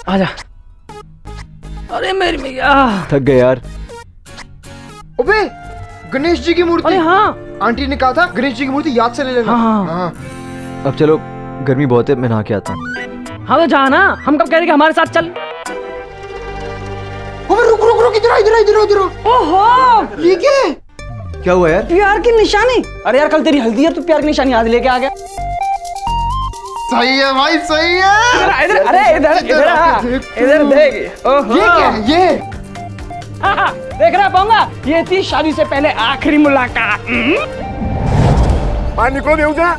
आजा। अरे मेरी मैया, थक गए यार। अबे गणेश जी की मूर्ति। अरे हाँ, आंटी ने कहा था गणेश जी की मूर्ति याद से ले लेना। हाँ। अब चलो, गर्मी बहुत है, मैं नहा के आता हूँ। हाँ तो जा ना, हम कब कह रहे कि हमारे साथ चल। अबे रुक रुक रुक, इधर इधर इधर इधर। ओहो, ये क्या है? क्या हुआ यार? प्यार की निशानी। अरे यार कल तेरी हल्दी है, तू प्यार की निशानी आज लेके आ गया। सही है भाई, सही है। इधर, अरे इधर इधर आ, इधर देख। ओहो, ये क्या है? ये देख रहा पाऊंगा, ये थी शादी से पहले आखिरी मुलाकात। पानी को दे जा।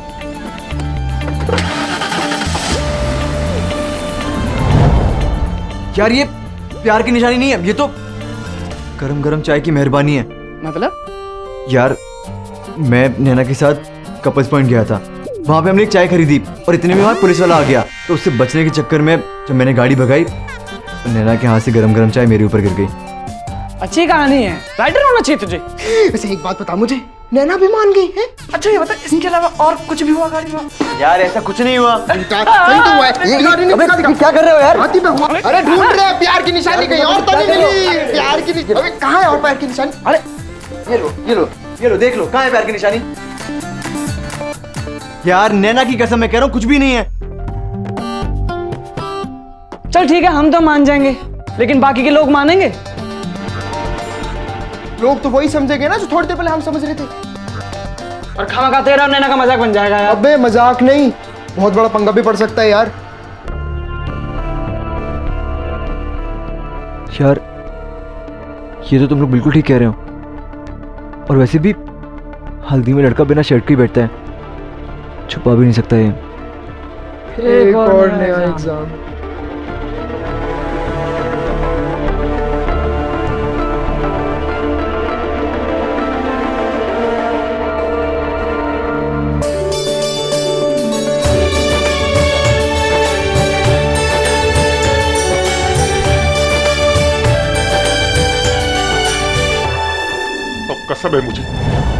यार ये प्यार की निशानी नहीं है, ये तो गरम गरम चाय की मेहरबानी है। मतलब यार मैं नैना के साथ कपल्स पॉइंट गया था, वहां पे हमने एक चाय खरीदी और इतने में वहां पुलिस वाला आ गया, तो उससे बचने के चक्कर में जब मैंने गाड़ी भगाई तो नैना के हाथ से गरम गरम चाय मेरे ऊपर गिर गई। अच्छी कहानी है, राइटर होना चाहिए तुझे। वैसे एक बात बता मुझे, नैना भी मान गई है? अच्छा ये बता, इसके अलावा और कुछ भी हुआ गाड़ी में? यार ऐसा कुछ नहीं हुआ। सही तो हुआ है। अबे क्या कर रहे हो यार? हाथी पे हुआ। अरे ढूंढ रहे हैं प्यार की निशानी, कहीं और तो नहीं मिली। प्यार की निशानी, अबे कहाँ है और प्यार की निशानी? अरे ये लो ये लो ये लो, देख लो कहाँ है प्यार की निशानी। यार नैना की कसम मैं कह रहा हूँ कुछ भी नहीं है। चल ठीक है, हम तो मान जाएंगे, लेकिन बाकी के लोग मानेंगे? लोग तो वही समझेंगे ना जो थोड़ी देर पहले हम समझ रहे थे। और खामखा तेरा और नैना का मजाक बन जाएगा यार। अबे मजाक नहीं, बहुत बड़ा पंगा भी पड़ सकता है यार। यार ये तो तुम लोग बिल्कुल ठीक कह रहे हो, और वैसे भी हल्दी में लड़का बिना शर्ट के ही बैठता है, छुपा भी नहीं सकता ये। एक और नया एग्जाम। कसम है मुझे,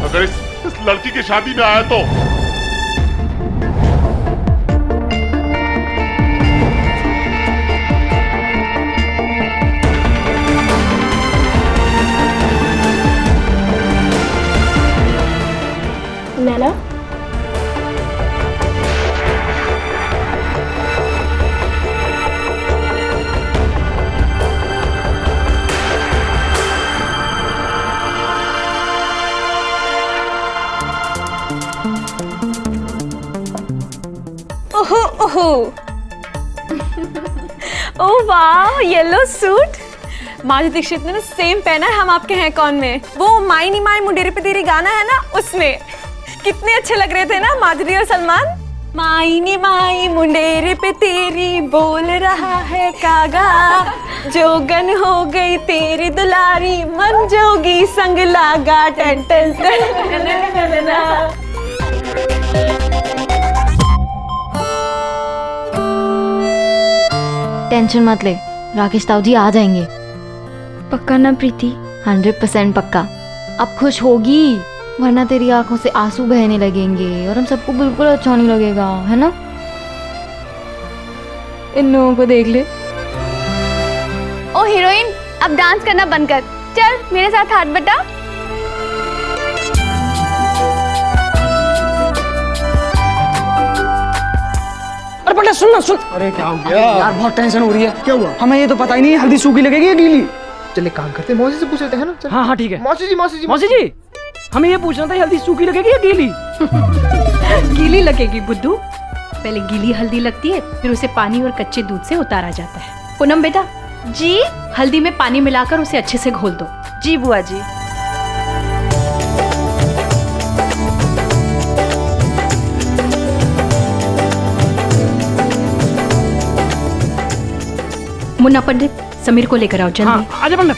अगर इस लड़की की शादी में आया तो नैना, ओहो ओहो, ओह वाह, येलो सूट। माधुरी दीक्षित ने ना सेम पहना है हम आपके हैं कौन में, वो माई नी माई मुंडेरी पे तेरी गाना है ना, उसमें कितने अच्छे लग रहे थे ना माधुरी और सलमान। माई नी माई मुंडेरी पे तेरी बोल रहा है कागा, जोगन हो गई तेरी दुलारी, मन जोगी संग लागा, टन टन टन। टेंशन मत ले, राकेश ताऊ जी आ जाएंगे। पक्का ना प्रीति? 100% पक्का। अब खुश होगी, वरना तेरी आंखों से आंसू बहने लगेंगे और हम सबको बिल्कुल अच्छा नहीं लगेगा, है ना? इन लोगों को देख ले। ओ हीरोइन, अब डांस करना बंद कर, चल मेरे साथ हाथ बटा। अरे बेटा सुन ना, सुन। अरे क्या हो गया यार बहुत टेंशन हो रही है। क्या हुआ? हमें ये तो पता ही नहीं हल्दी सूखी लगेगी या गीली। चल एक काम करते हैं, मौसी से पूछ लेते हैं ना। चल। हाँ हाँ ठीक है। मौसी जी मौसी जी मौसी जी, हमें ये पूछना था हल्दी सूखी लगेगी या गीली? गीली लगेगी बुद्धू। पहले गीली हल्दी लगती है, फिर उसे पानी और कच्चे दूध से उतारा जाता है। पूनम बेटा जी हल्दी में पानी मिलाकर उसे अच्छे से घोल दो। जी बुआ जी। मुन्ना पंडित समीर को लेकर आओ जल्दी। हाँ आजा पंडित।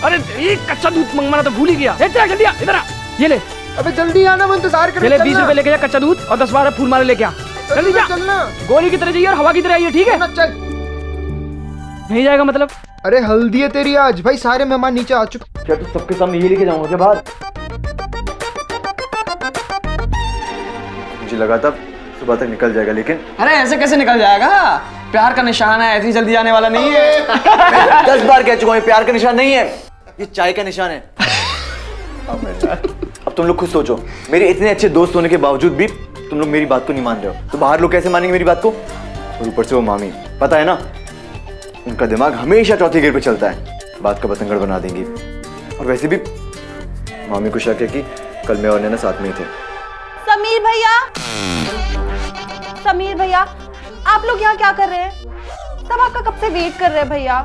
अरे ये कच्चा दूध मंगवाना तो भूल ही गया। जल्दी आ, इधर आ, ये ले। अबे जल्दी आना, मैं इंतजार कर ले 20 रुपए लेके जा कच्चा दूध और 10-12 फूल माले लेके आ। जल्दी जा। चलना। गोली की तरह जाइए और हवा की तरह आइए, ठीक है? चल। नहीं जाएगा मतलब? अरे हल्दी है तेरी आज भाई, सारे मेहमान नीचे आ चुके। क्या तू सबके सामने ये लेके जाऊंगा क्या बाहर? मुझे लगा था सुबह तक निकल जाएगा, लेकिन अरे ऐसे कैसे निकल जाएगा? प्यार का निशान है, ऐसी जल्दी आने वाला नहीं है। 10 बार कह चुका हूँ, प्यार का निशान नहीं है, ये चाय का निशान है। अब तुम लोग खुद सोचो, मेरे इतने अच्छे दोस्त होने के बावजूद भी तुम लोग मेरी बात को नहीं मान रहे हो, तो बाहर लोग कैसे मानेंगे मेरी बात को? और ऊपर से वो मामी, पता है ना, उनका दिमाग हमेशा चौथे गियर पे चलता है, बात का बतंगड़ बना देंगी। और वैसे भी मामी को शक है कि कल मैं और नैना साथ में ही थे। समीर भैया, आप लोग यहाँ क्या कर रहे हैं? सब आपका कब से वेट कर रहे हैं भैया।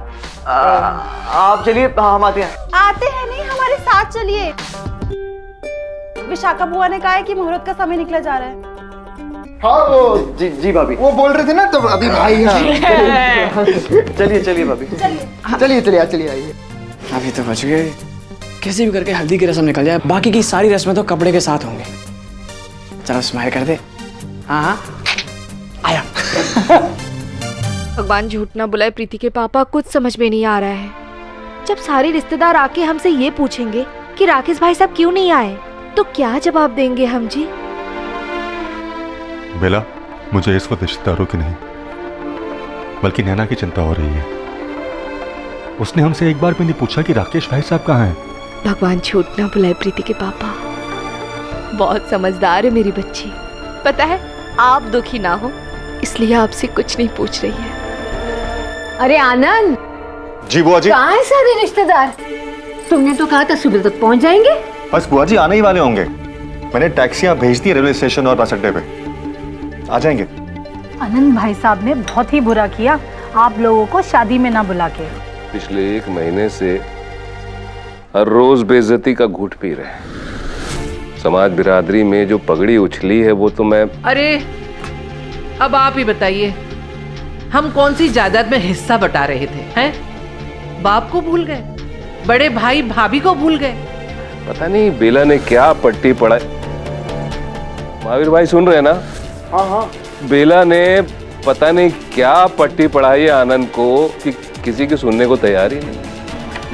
आप चलिए, हम आते हैं। आते हैं नहीं, हमारे साथ चलिए। विशाखा बुआ ने कहा है कि मुहूर्त का समय निकला जा रहा है। हाँ वो जी भाभी, वो बोल रहे थे ना, तो अभी भाई हाँ चलिए भाभी, चलिए आइए। अभी तो बच गए। कैसे भी करके हल्दी की रस्म निकल जाए, बाकी की सारी रस्में तो कपड़े के साथ होंगे। चलो स्माइल कर दे। हाँ आया। भगवान झूठ ना बुलाए प्रीति के पापा, कुछ समझ में नहीं आ रहा है। जब सारे रिश्तेदार आके हमसे ये पूछेंगे कि राकेश भाई साहब क्यों नहीं आए, तो क्या जवाब देंगे हम जी? बेला, मुझे इस वक्त रिश्तेदारों की नहीं बल्कि नैना की चिंता हो रही है। उसने हमसे एक बार भी नहीं पूछा कि राकेश भाई साहब कहाँ हैं। भगवान झूठ ना बुलाए प्रीति के पापा, बहुत समझदार है मेरी बच्ची। पता है, आप दुखी ना हो इसलिए आपसे कुछ नहीं पूछ रही है। अरे आनंद। जी बुआ जी। कहाँ है सारे रिश्तेदार? तुमने तो कहा था सुबह तक पहुंच जाएंगे। बस बुआ जी आने ही वाले होंगे, मैंने टैक्सियां भेज दी रेलवे स्टेशन और बस अड्डे पे, आ जाएंगे। आनंद भाई साहब ने बहुत ही बुरा किया आप लोगों को शादी में ना बुला के। पिछले 1 महीने से हर रोज बेइज्जती का घूंट पी रहे हैं। समाज बिरादरी में जो पगड़ी उछली है वो तो मैं। अरे अब आप ही बताइए, हम कौन सी जायदाद में हिस्सा बटा रहे थे? हैं? बाप को भूल गए, बड़े भाई भाभी को भूल गए। पता नहीं बेला ने क्या पट्टी पढ़ाई। महावीर भाई सुन रहे हैं ना? हाँ। बेला ने पता नहीं क्या पट्टी पढ़ाई है आनंद को कि किसी की सुनने को तैयार ही नहीं।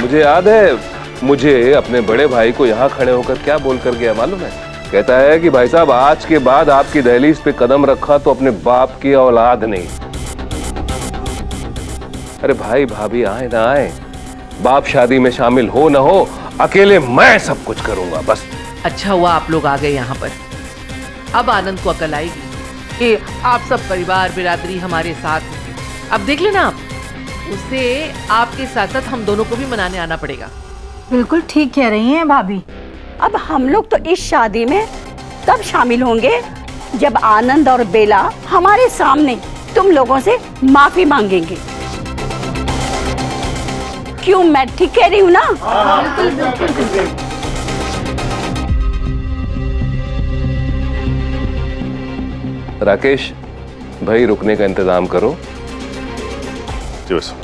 मुझे याद है, मुझे अपने बड़े भाई को यहाँ खड़े होकर क्या बोल कर गया मालूम है? कहता है कि भाई साहब आज के बाद आपकी दहलीज पे कदम रखा तो अपने बाप की औलाद नहीं। अरे भाई भाभी आए ना आए, बाप शादी में शामिल हो ना हो, अकेले मैं सब कुछ करूंगा बस। अच्छा हुआ आप लोग आ गए यहाँ पर। अब आनंद को अकल आएगी कि आप सब परिवार बिरादरी हमारे साथ हैं। अब देख लेना आप, उसे आपके साथ साथ हम दोनों को भी मनाने आना पड़ेगा। बिल्कुल ठीक कह रही हैं भाभी। अब हम लोग तो इस शादी में तब शामिल होंगे जब आनंद और बेला हमारे सामने तुम लोगों से माफी मांगेंगे। क्यों, मैं ठीक कह रही हूँ ना? राकेश भाई रुकने का इंतजाम करो। जी बस।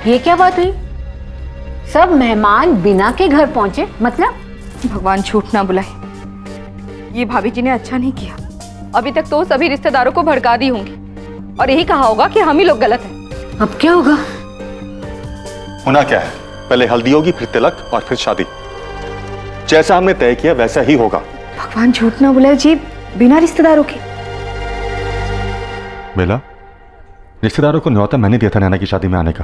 ये क्या बात हुई? सब मेहमान बिना के घर पहुंचे, मतलब? भगवान झूठ ना बुलाए, ये भाभी जी ने अच्छा नहीं किया। अभी तक तो सभी रिश्तेदारों को भड़का दी होंगी और यही कहा होगा कि हम ही लोग गलत हैं। अब क्या होगा? होना क्या है, पहले हल्दी होगी, फिर तिलक और फिर शादी। जैसा हमने तय किया वैसा ही होगा। भगवान झूठ ना बुलाए जी, बिना रिश्तेदारों के। बेला, रिश्तेदारों को न्योता मैंने दिया था नैना की शादी में आने का,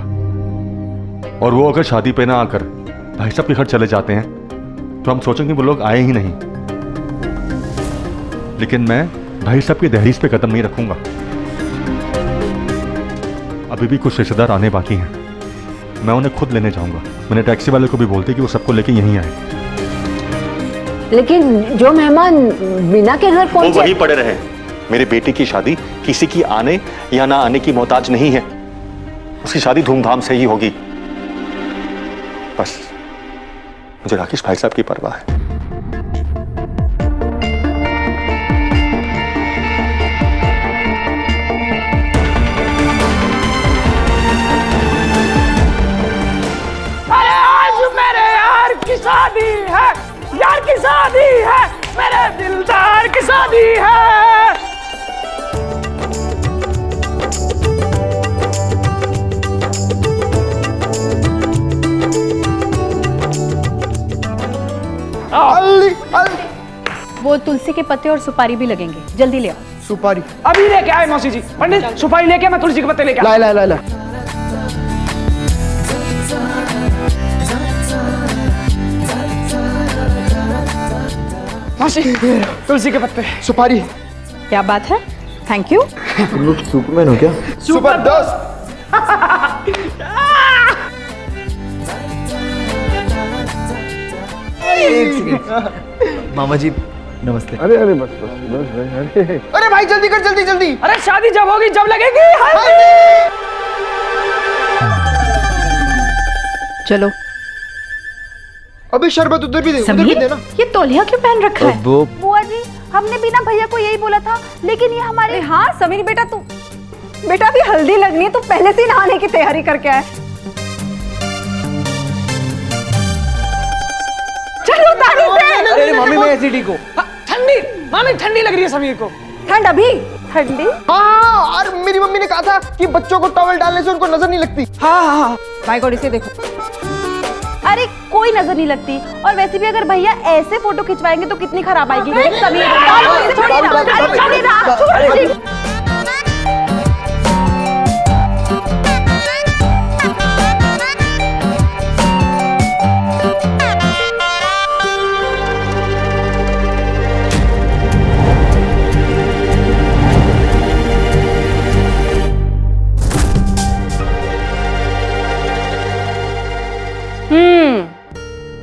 और वो अगर शादी पे ना आकर भाई साहब के घर चले जाते हैं तो हम सोचेंगे वो लोग आए ही नहीं। लेकिन मैं भाई साहब की दहलीज पे कदम नहीं रखूंगा। अभी भी कुछ रिश्तेदार आने बाकी हैं, मैं उन्हें खुद लेने जाऊंगा। मैंने टैक्सी वाले को भी बोलते कि वो सबको लेके यहीं आए। लेकिन जो मेहमान बिना के घर पहुंचे, वो वहीं पड़े रहे। मेरी बेटी की शादी किसी की आने या ना आने की मोहताज नहीं है। उसकी शादी धूमधाम से ही होगी। बस मुझे राकेश भाई साहब की परवाह है। अरे आज मेरे यार की शादी है, यार की शादी है, मेरे दिलदार की शादी है। वो तुलसी के पत्ते और सुपारी भी लगेंगे, जल्दी ले आओ। सुपारी अभी लेके आए मौसी जी। पंडित सुपारी लेके मैं तुलसी के पत्ते लेके ला ला ला ला। मौसी तुलसी के पत्ते, सुपारी। क्या बात है, थैंक यू। तुम लोग सुपरमैन हो क्या? सुपर दोस्त। मामा जी नमस्ते। अरे अरे बस बस बस अरे अरे भाई जल्दी कर, जल्दी जल्दी। अरे शादी जब होगी जब लगेगी। चलो। अभी शरबत उधर भी दे, उधर भी समीर, देना। ये तौलिया क्यों पहन रखा है? वो बुआ जी, हमने भी ना भैया को यही बोला था, लेकिन ये हमारे। हाँ समीर बेटा, तू बेटा अभी हल्दी लगनी है, तू पहले से ही नहाने की तैयारी करके आए। चलो ताली से। अरे मम्मी मैं ऐसी ठीक हूँ। ठंडी मामी, ठंडी लग रही है समीर को। ठंड अभी ठंडी। हाँ, और मेरी मम्मी ने कहा था कि बच्चों को टॉवल डालने से उनको नजर नहीं लगती। हाँ माय गॉड, इसे देखो। अरे कोई नजर नहीं लगती, और वैसे भी अगर भैया ऐसे फोटो खिंचवाएंगे तो कितनी खराब आएगी। समीर छोड़िए ना।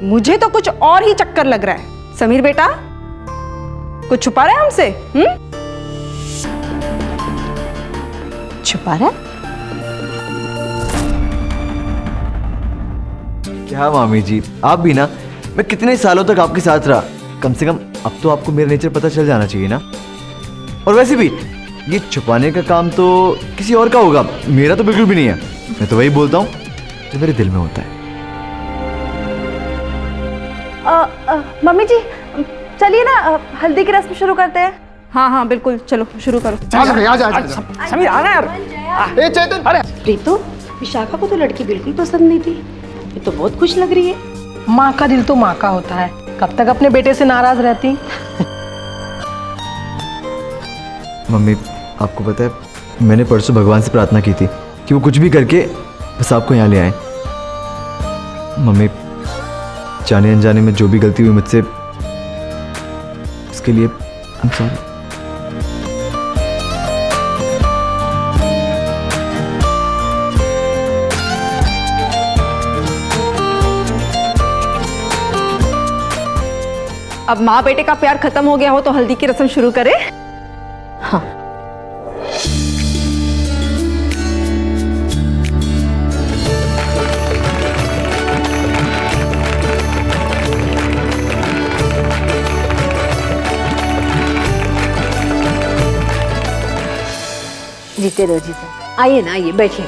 मुझे तो कुछ और ही चक्कर लग रहा है। समीर बेटा कुछ छुपा रहा है हमसे? छुपा रहा है? क्या मामी जी, आप भी ना, मैं कितने सालों तक आपके साथ रहा, कम से कम अब तो आपको मेरा नेचर पता चल जाना चाहिए ना। और वैसे भी ये छुपाने का काम तो किसी और का होगा, मेरा तो बिल्कुल भी नहीं है। मैं तो वही बोलता हूँ जो मेरे दिल में होता है। मम्मी जी चलिए ना, हल्दी की रस्म शुरू करते हैं। हाँ हाँ बिल्कुल, चलो शुरू करो। आ समीर आ रहा है यार। ए चेतन, अरे प्रीतु, विशाखा को तो लड़की बिल्कुल पसंद नहीं थी, ये तो बहुत खुश लग रही है। माँ का दिल तो माँ का होता है, कब तक अपने बेटे से नाराज रहती। मम्मी आपको पता है, मैंने परसों भगवान से प्रार्थना की थी कि वो कुछ भी करके बस आपको यहाँ ले आए। मम्मी जाने अनजाने में जो भी गलती हुई मुझसे, उसके लिए आई एम सॉरी। अब माँ बेटे का प्यार खत्म हो गया हो तो हल्दी की रस्म शुरू करें। हाँ। जीते रहो, जीते। आइए ना, आइए बैठिए।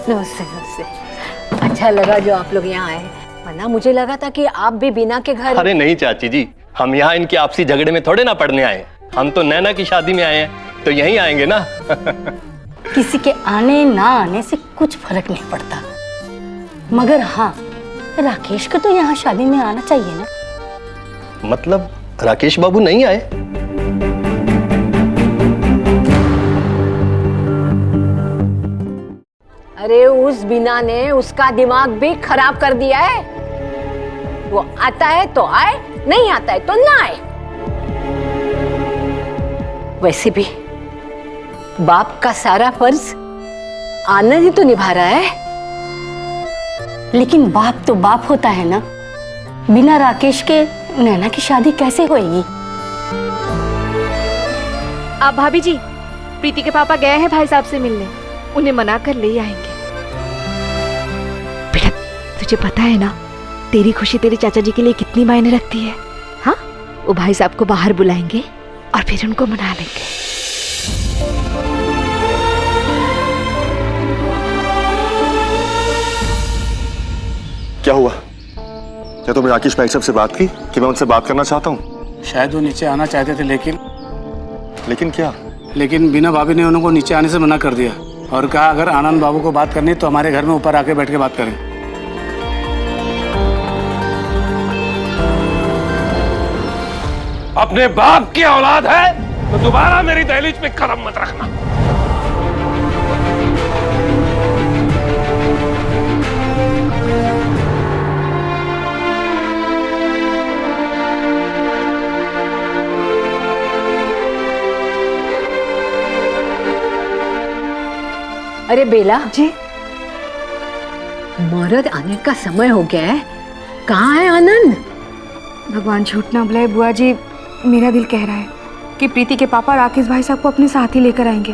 नमस्ते नमस्ते। अच्छा लगा जो आप लोग यहाँ आए, वरना मुझे लगा था कि आप भी बीना के घर। अरे नहीं चाची जी, हम यहाँ इनके आपसी झगड़े में थोड़े ना पड़ने आए, हम तो नैना की शादी में आए हैं, तो यहीं आएंगे ना। किसी के आने ना आने से कुछ फर्क नहीं पड़ता, मगर हाँ राकेश को तो यहाँ शादी में आना चाहिए ना। मतलब राकेश बाबू नहीं आए? अरे उस बीना ने उसका दिमाग भी खराब कर दिया है। वो आता है तो आए, नहीं आता है तो ना आए। वैसे भी बाप का सारा फर्ज आनंद ही तो निभा रहा है, लेकिन बाप तो बाप होता है ना। बिना राकेश के नैना की शादी कैसे होएगी? आप भाभी जी, प्रीति के पापा गए हैं भाई साहब से मिलने, उन्हें मना कर ले आएंगे। बेटा तुझे पता है ना, तेरी खुशी तेरे चाचा जी के लिए कितनी मायने रखती है। हाँ, वो भाई साहब को बाहर बुलाएंगे और फिर उनको मना लेंगे। क्या हुआ? क्या तुमने राकेश भाई साहब से बात की कि मैं उनसे बात करना चाहता हूँ? शायद वो नीचे आना चाहते थे, लेकिन क्या? लेकिन बीना भाभी ने उनको नीचे आने से मना कर दिया और कहा अगर आनंद बाबू को बात करनी है तो हमारे घर में ऊपर आके बैठ के बात करें। अपने बाप की औलाद है तो दोबारा मेरी दहलीज पे कदम मत रखना। अरे बेला जी, मरद आने का समय हो गया है, कहाँ है आनंद? भगवान झूठ ना बुलाए बुआ जी, मेरा दिल कह रहा है कि प्रीति के पापा राकेश भाई साहब को अपने साथ ही लेकर आएंगे।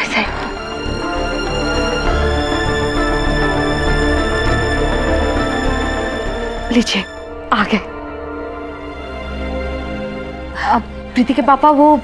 ऐसा है। लीजिए, आ गए। अब प्रीति के पापा वो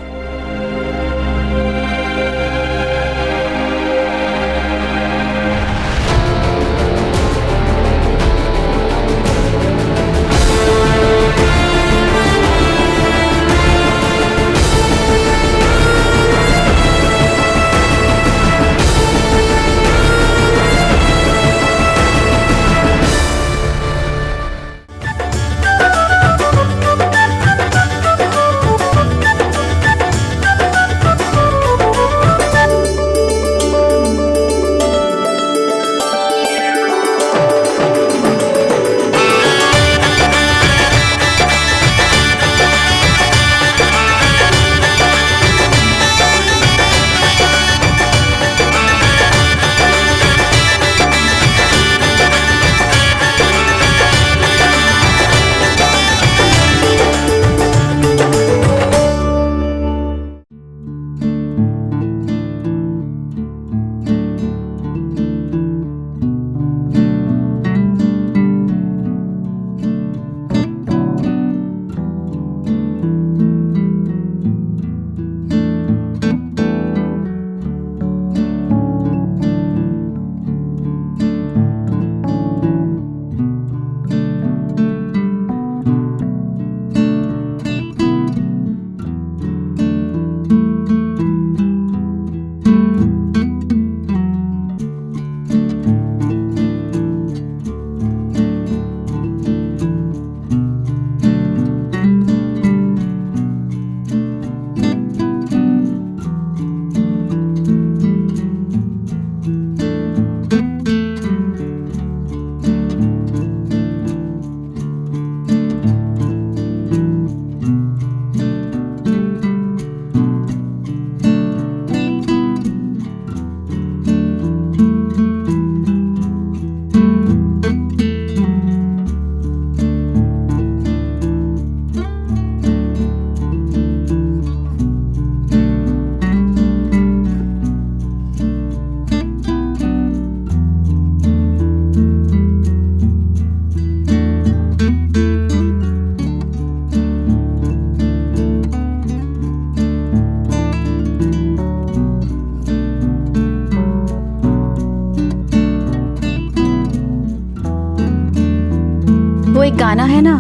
वो एक गाना है ना,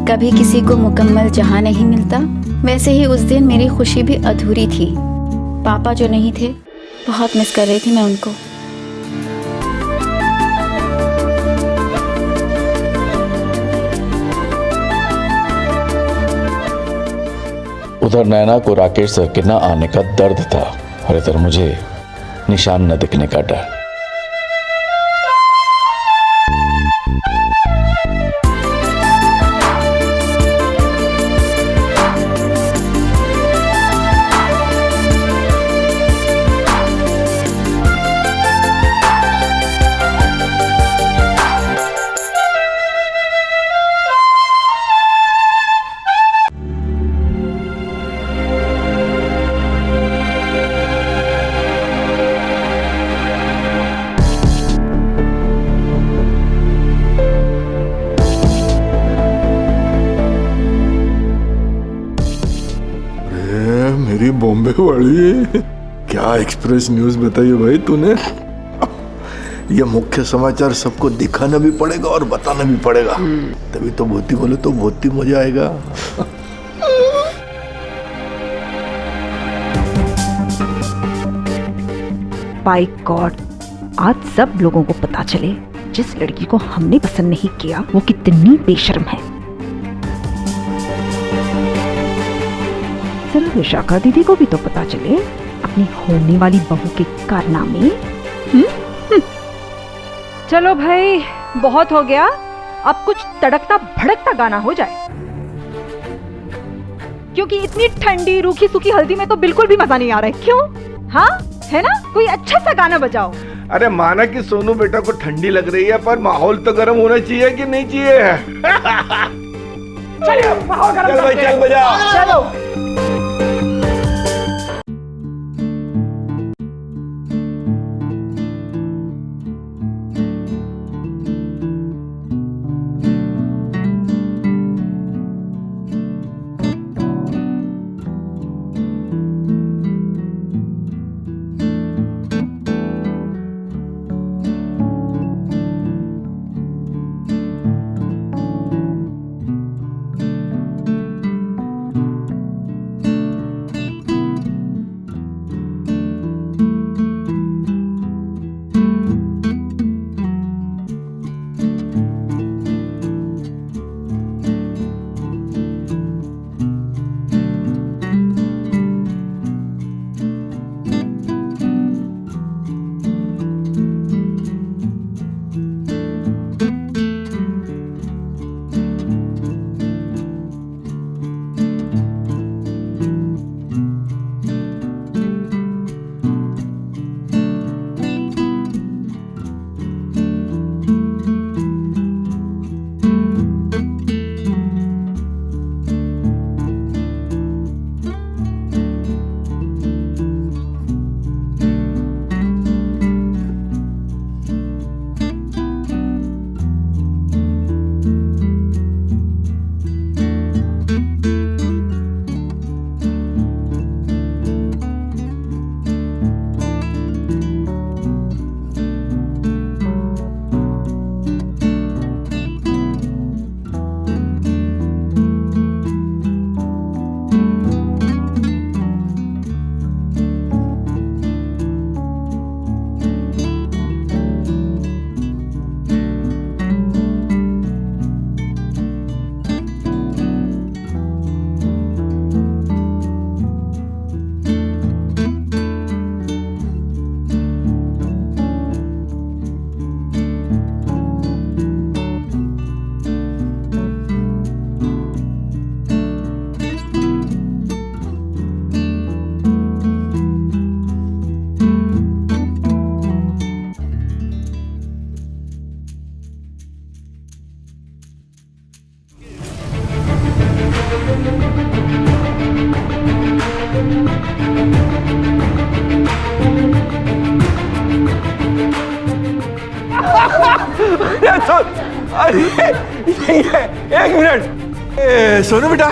कभी किसी को मुकम्मल जहां नहीं मिलता, वैसे ही उस दिन मेरी खुशी भी अधूरी थी। पापा जो नहीं थे, बहुत मिस कर रही थी मैं उनको। उधर नैना को राकेश सर के न आने का दर्द था और इधर मुझे निशान न दिखने का डर। बॉम्बे वाली क्या एक्सप्रेस न्यूज बताई भाई तूने। ये मुख्य समाचार सबको दिखाना भी पड़ेगा और बताना भी पड़ेगा, तभी तो बहुत ही बोले तो बहुत ही मजा आएगा। बाय गॉड, आज सब लोगों को पता चले जिस लड़की को हमने पसंद नहीं किया वो कितनी बेशर्म है। जरा विशाखा दीदी को भी तो पता चले अपनी होने वाली बहू के कारनामे। चलो भाई, बहुत हो गया, अब कुछ तड़कता भड़कता गाना हो जाए, क्योंकि इतनी ठंडी रूखी सूखी हल्दी में तो बिल्कुल भी मजा नहीं आ रहा है। क्यों? हाँ, है ना? कोई अच्छा सा गाना बजाओ। अरे माना कि सोनू बेटा को ठंडी लग रही है, पर माहौल तो गर्म होना चाहिए कि नहीं चाहिए? चलिए माहौल गर्म चल भाई, करते हैं। चल बजा। चलो। एक मिनट सोनू बेटा,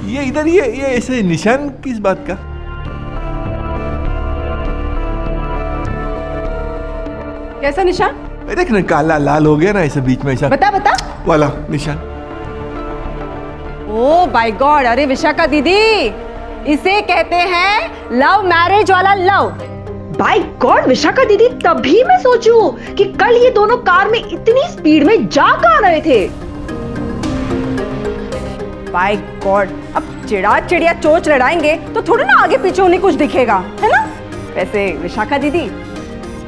ये इधर ये ऐसे निशान किस बात का? कैसा निशान? देख ना, काला लाल हो गया ना ऐसे बीच में, ऐसा बता बता वाला निशान। ओ बाय गॉड, अरे विशाखा दीदी, इसे कहते हैं लव मैरिज वाला लव। बाय गॉड विशाखा दीदी, तभी मैं सोचूं कि कल ये दोनों कार में इतनी स्पीड में जा कहां रहे थे। बाय गॉड, अब चिड़ा चिड़िया चोच लड़ाएंगे तो थोड़ा ना आगे पीछे उन्हें कुछ दिखेगा, है ना? वैसे विशाखा दीदी,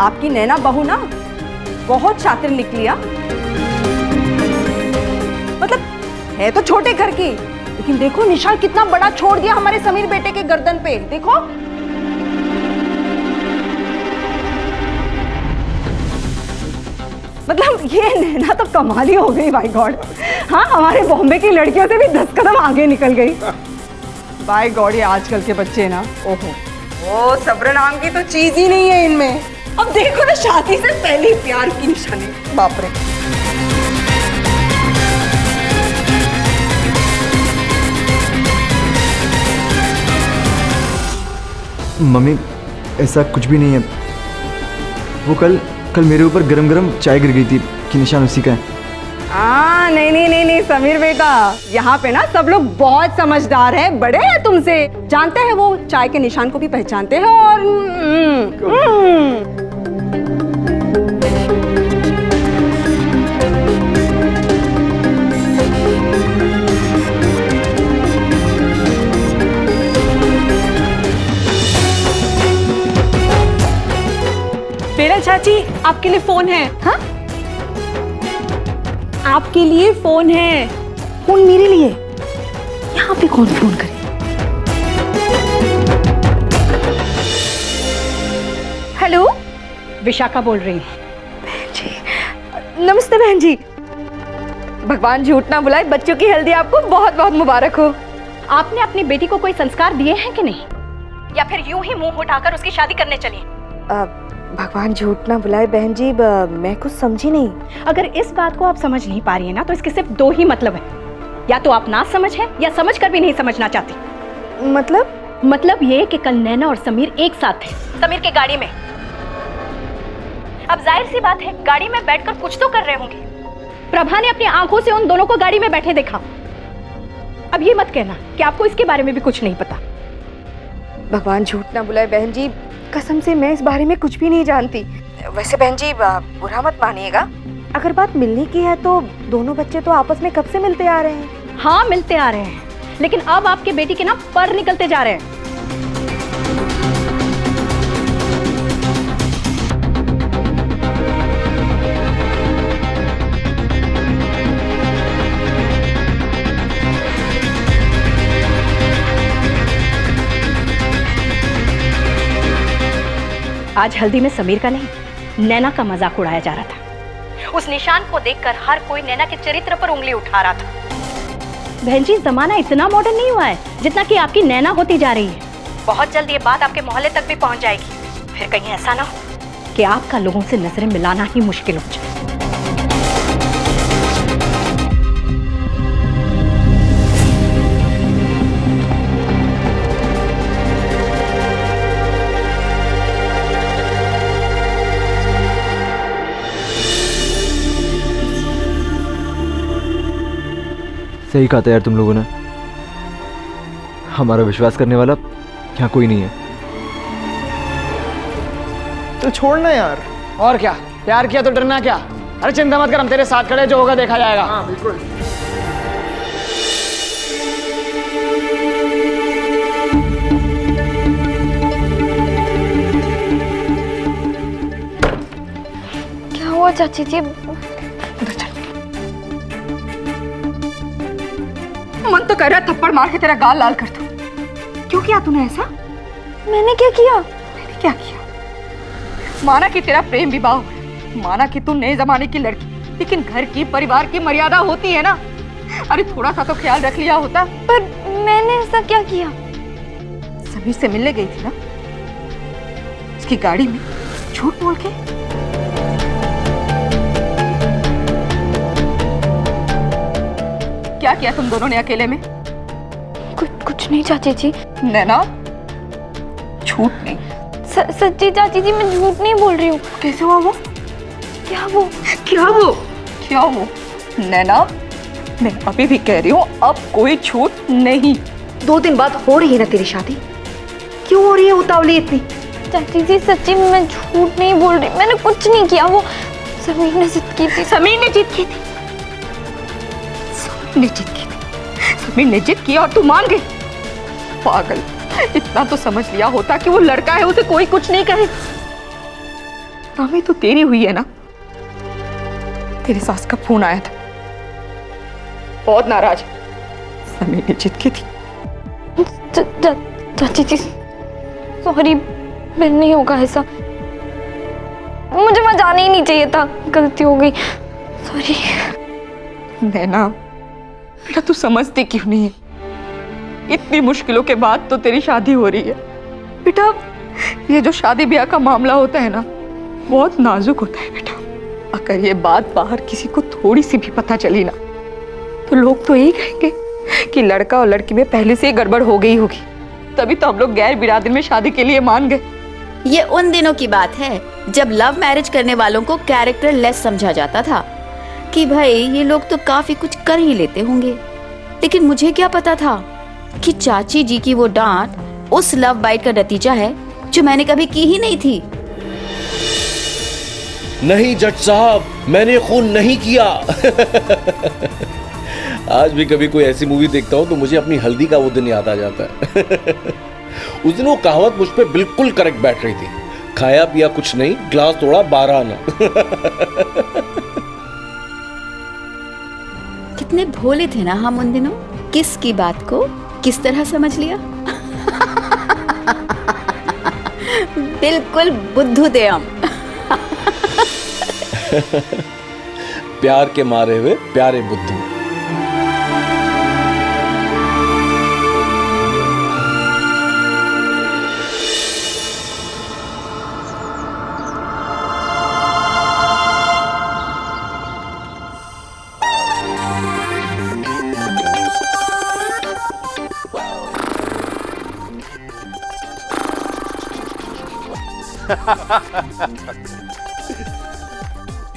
आपकी नैना बहू ना बहुत शातिर निकली। मतलब है तो छोटे घर की, लेकिन देखो निशान कितना बड़ा छोड़ दिया हमारे समीर बेटे के गर्दन पे। देखो मतलब ये नैना तो कमाल ही हो गई बाय गॉड। हाँ, हमारे बॉम्बे की लड़कियों से भी 10 कदम आगे निकल गई। बाय गॉड, ये आजकल के बच्चे ना, ओहो, ओ सब्र नाम की तो चीज ही नहीं है इनमें। अब देखो ना, शादी से पहले प्यार की निशानी, बाप रे। मम्मी, ऐसा कुछ भी नहीं है। वो कल कल मेरे ऊपर गरम गरम चाय गिर गई थी कि निशान उसी का है। नहीं नहीं नहीं नहीं समीर बेटा, यहाँ पे ना सब लोग बहुत समझदार हैं, बड़े हैं तुमसे, जानते हैं वो चाय के निशान को भी पहचानते हैं। और बेला चाची, आपके लिए फोन है। हाँ, आपके लिए फोन है। फोन मेरे लिए? यहाँ पे कौन फोन करे? हेलो, विशाखा बोल रही हूँ। नमस्ते बहन जी। भगवान झूठ ना बुलाए, बच्चों की हल्दी आपको बहुत बहुत मुबारक हो। आपने अपनी बेटी को कोई संस्कार दिए हैं कि नहीं, या फिर यूं ही मुंह उठाकर उसकी शादी करने चली? भगवान झूठ ना बुलाए बहन जी, मैं कुछ समझी नहीं। अगर इस बात को आप समझ नहीं पा रही है ना, तो इसके सिर्फ दो ही मतलब है, या तो आप ना समझ है या समझ कर भी नहीं समझना चाहती। मतलब ये कि कल नैना और समीर एक साथ थे, समीर की गाड़ी में। अब जाहिर सी बात है, गाड़ी में बैठकर कुछ तो कर रहे होंगे। प्रभा ने अपनी आंखों से उन दोनों को गाड़ी में बैठे देखा। अब ये मत कहना कि आपको इसके बारे में भी कुछ नहीं पता। भगवान झूठ ना बुलाए बहन जी, कसम से मैं इस बारे में कुछ भी नहीं जानती। वैसे बहन जी बुरा मत मानिएगा, अगर बात मिलने की है तो दोनों बच्चे तो आपस में कब से मिलते आ रहे हैं। हाँ, मिलते आ रहे हैं, लेकिन अब आपके बेटी के ना पर निकलते जा रहे हैं। आज हल्दी में समीर का नहीं, नैना का मजाक उड़ाया जा रहा था। उस निशान को देखकर हर कोई नैना के चरित्र पर उंगली उठा रहा था। बहन जी, जमाना इतना मॉडर्न नहीं हुआ है जितना कि आपकी नैना होती जा रही है। बहुत जल्द ये बात आपके मोहल्ले तक भी पहुंच जाएगी। फिर कहीं ऐसा ना हो कि आपका लोगों से नजरें मिलाना ही मुश्किल हो जाए। सही कहा था यार तुम लोगों ने, हमारा विश्वास करने वाला यहाँ कोई नहीं है। तो छोड़ना यार। और क्या, प्यार किया तो डरना क्या। अरे चिंता मत कर, हम तेरे साथ खड़े, जो होगा देखा जाएगा। हाँ बिल्कुल। क्या हुआ चाची जी? मन तो कर रहा थप्पड़ मार के तेरा गाल लाल कर दूं। क्यों किया तूने ऐसा? मैंने क्या किया? मैंने क्या किया? माना कि तेरा प्रेम विवाह हुआ, माना कि तू नए जमाने की लड़की, लेकिन घर की परिवार की मर्यादा होती है ना। अरे थोड़ा सा तो ख्याल रख लिया होता। पर मैंने ऐसा क्या किया? समीर से मिलने गई थी ना, उसकी गाड़ी में झूठ बोल के। क्या किया तुम दोनों ने अकेले में? कुछ नहीं चाची जी। नैना, झूठ नहीं। सच्ची चाची जी, मैं झूठ नहीं बोल रही हूँ। कैसे हुआ वो? क्या वो? क्या वो? क्या वो? नैना, मैं अभी भी कह रही हूँ, अब कोई झूठ नहीं। 2 दिन बाद हो रही है ना तेरी शादी, क्यों हो रही है उतावली इतनी? चाची जी सच्ची मैं झूठ नहीं बोल रही, मैंने कुछ नहीं किया। वो समीर ने जिद की थी। समीर ने जिद की थी? समीर ने जिद की थी? समीर ने जिद किया और तू मान गई? पागल, इतना तो समझ लिया होता कि वो लड़का है, उसे कोई कुछ नहीं कहे। रामी तो तेरी हुई है ना। तेरी सास का फोन आया था, बहुत नाराज। समीर ने जिद की थी। चाची जी सॉरी, फिर नहीं होगा ऐसा। मुझे वहां जाना ही नहीं चाहिए था, गलती हो गई, सॉरी। नैना बेटा, तू समझती क्यों नहीं है? इतनी मुश्किलों के बाद तो तेरी शादी हो रही है बेटा। ये जो शादी ब्याह का मामला होता है ना, बहुत नाजुक होता है बेटा। अगर ये बात बाहर किसी को थोड़ी सी भी पता चली ना, तो लोग तो यही कहेंगे कि लड़का और लड़की में पहले से ही गड़बड़ हो गई होगी, तभी तो हम लोग गैर बिरादरी में शादी के लिए मान गए। ये उन दिनों की बात है जब लव मैरिज करने वालों को कैरेक्टर लेस समझा जाता था कि भाई ये लोग तो काफी कुछ कर ही लेते होंगे, लेकिन मुझे क्या पता था कि चाची जी की वो डांट उस लव बाइट का नतीजा है जो मैंने कभी की ही नहीं थी। नहीं जज साहब, मैंने खून नहीं किया। आज भी कभी कोई ऐसी मूवी देखता हूँ तो मुझे अपनी हल्दी का वो दिन याद आ जाता है। उस दिन वो कहावत मुझ पे बिल्कुल करेक्ट बैठ रही थी, खाया पिया कुछ नहीं, ग्लास तोड़ा 12 आना। कितने भोले थे ना हम उन दिनों, किस की बात को किस तरह समझ लिया। बिल्कुल बुद्धू थे हम। प्यार के मारे हुए प्यारे बुद्धू।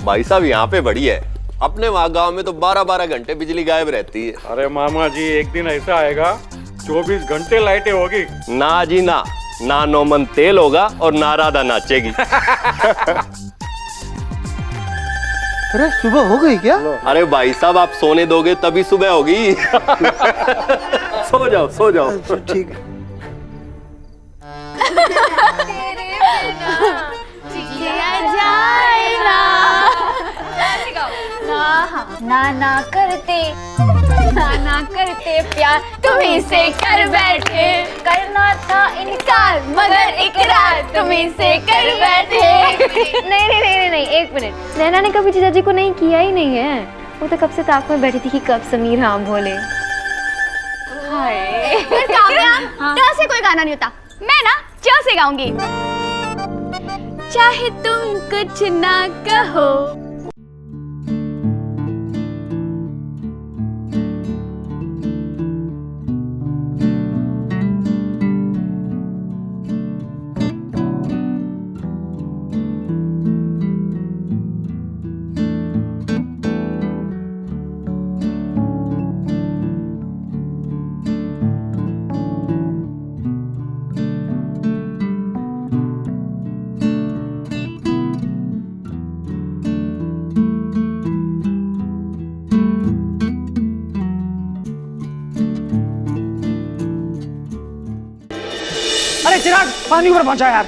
भाई साहब यहाँ पे बड़ी है, अपने वहाँ गांव में तो 12-12 घंटे बिजली गायब रहती है। अरे मामा जी, एक दिन ऐसा आएगा 24 घंटे लाइटें होगी। ना जी ना, ना नौमन तेल होगा और ना राधा नाचेगी। अरे सुबह हो गई क्या? अरे भाई साहब, आप सोने दोगे तभी सुबह होगी। सो जाओ सो जाओ। ठीक है। ना करते प्यार तुम्हीं से कर बैठे, करना था इनकार मगर इकरार तुम्हीं से कर बैठे। नहीं, एक मिनट, नैना ने कभी जीजा जी को नहीं किया ही नहीं है। वो तो कब से ताक में बैठी थी कि कब समीर हाँ बोले। फिर काव्या, ट से कोई गाना नहीं होता, मैं ना च से गाऊंगी। चाहे तुम कुछ ना कहो, अरे चिराग, पानी ऊपर पहुंचा यार।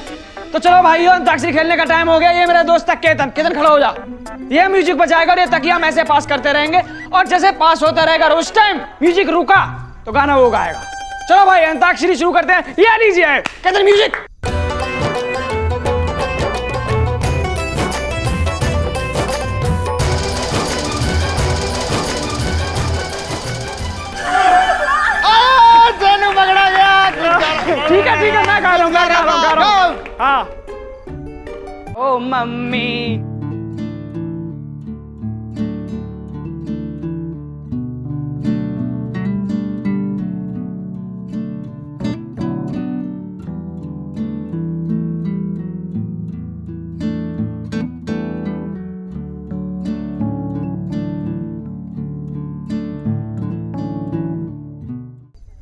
तो चलो भाइयों, अंताक्षरी खेलने का टाइम हो गया। ये मेरा दोस्त है केतन खड़ा हो जा। ये म्यूजिक बजाएगा और ये तकिया हम ऐसे पास करते रहेंगे, और जैसे पास होता रहेगा और उस टाइम म्यूजिक रुका तो गाना वो गाएगा। चलो भाई, अंताक्षरी शुरू करते हैं। ये लीजिए केतन म्यूजिक। ठीक है, मैं गा रहा हूँ। हाँ। ओ मम्मी,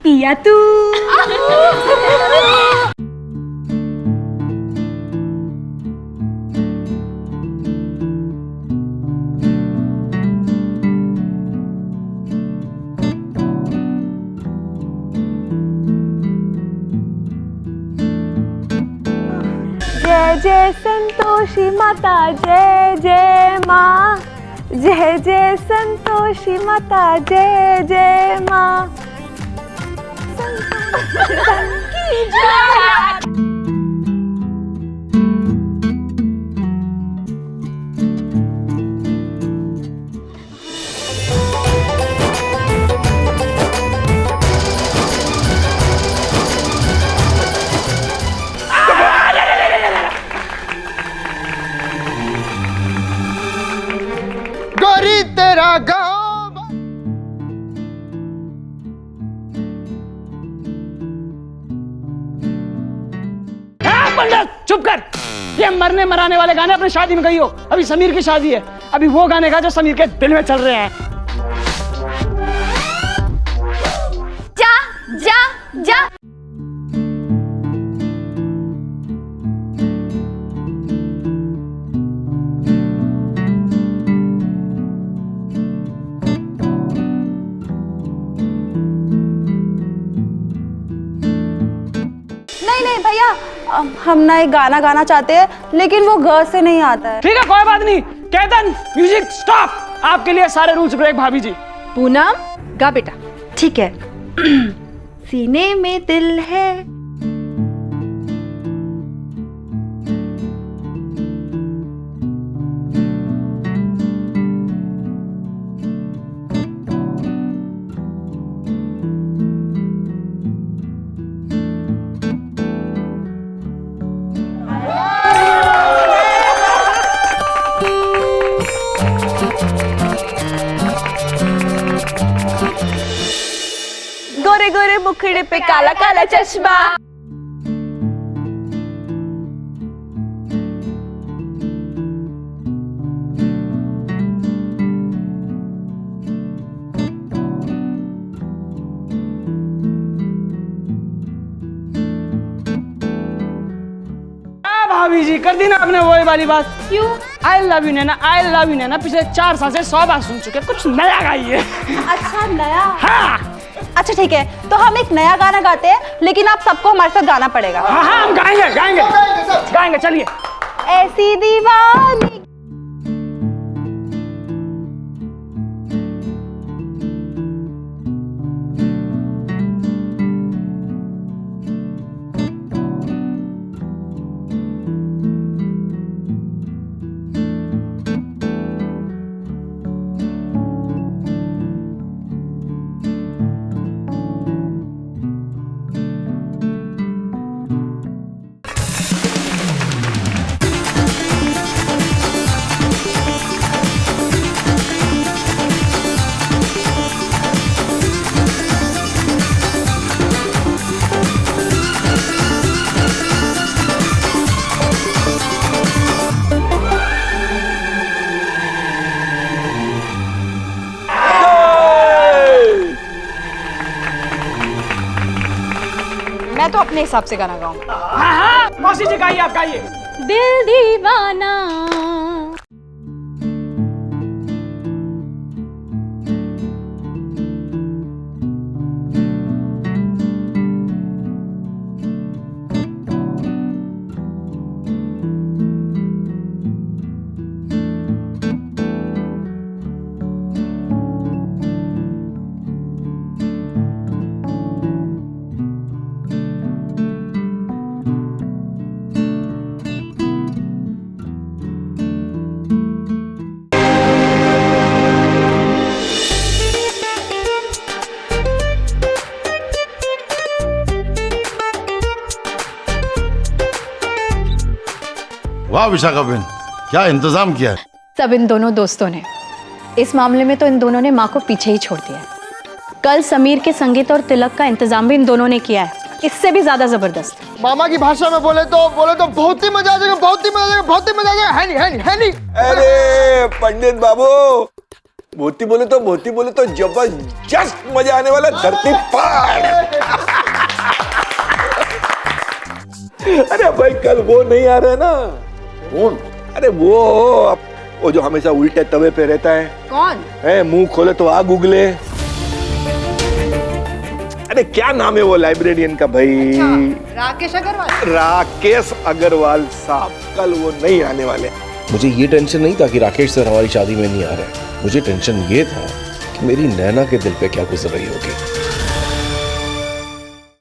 पिया तू। जय जय संतोषी माता, जय जय माँ। जय जय संतोषी माता, जय जय माँ। गोरी तेरा गाँव दे, चुप कर। ये मरने मराने वाले गाने अपनी शादी में गाइयो। अभी समीर की शादी है, अभी वो गाने गा जो समीर के दिल में चल रहे हैं। जा जा जा। नहीं भैया, हम ना एक गाना गाना चाहते हैं लेकिन वो ग से नहीं आता है। ठीक है, कोई बात नहीं। Ketan, music stop. आपके लिए सारे रूल्स ब्रेक भाभी जी। पूनम गा बेटा। ठीक है। सीने में दिल है, गोरे गोरे मुखड़े पे काला काला चश्मा। भाभी जी कर दी ना आपने वही वाली बात। क्यों? I love you Naina, I love you Naina पिछले 4 साल से 100 बार सुन चुके, कुछ नया गाइए। अच्छा नया? हाँ। अच्छा ठीक है, तो हम एक नया गाना गाते हैं लेकिन आप सबको हमारे साथ गाना पड़ेगा। हाँ हाँ हम गाएंगे गाएंगे गाएंगे, चलिए। ऐसी दीवानी। मैं तो अपने हिसाब से गाना गाऊंगा। हाँ हाँ मौसी जी गाइए, आप गाइए। दिल दीवाना। वाह विशाखा बहन, क्या इंतजाम किया है। सब इन दोनों दोस्तों ने। इस मामले में तो इन दोनों ने माँ को पीछे ही छोड़ दिया है। कल समीर के संगीत और तिलक का इंतजाम भी इन दोनों ने किया है, इससे भी ज्यादा जबरदस्त। मामा की भाषा में बोले तो बहुत ही मजा आ जाएगा, बहुत ही मजा आ जाएगा, बहुत ही मजा आ जाएगा। है नहीं। अरे पंडित बाबू, मोती बोले तो जबरदस्त मजा आने वाला, धरती पार। अरे भाई कल वो नहीं आ रहा है ना। कौन? अरे वो जो हमेशा उल्टे तवे पे रहता है। कौन है? मुंह खोले तो आग उगले। अरे क्या नाम है वो लाइब्रेरियन का भाई? राकेश अग्रवाल। राकेश अग्रवाल साहब कल वो नहीं आने वाले। मुझे ये टेंशन नहीं था कि राकेश सर हमारी शादी में नहीं आ रहे, मुझे टेंशन ये था कि मेरी नैना के दिल पे क्या गुजर रही होगी।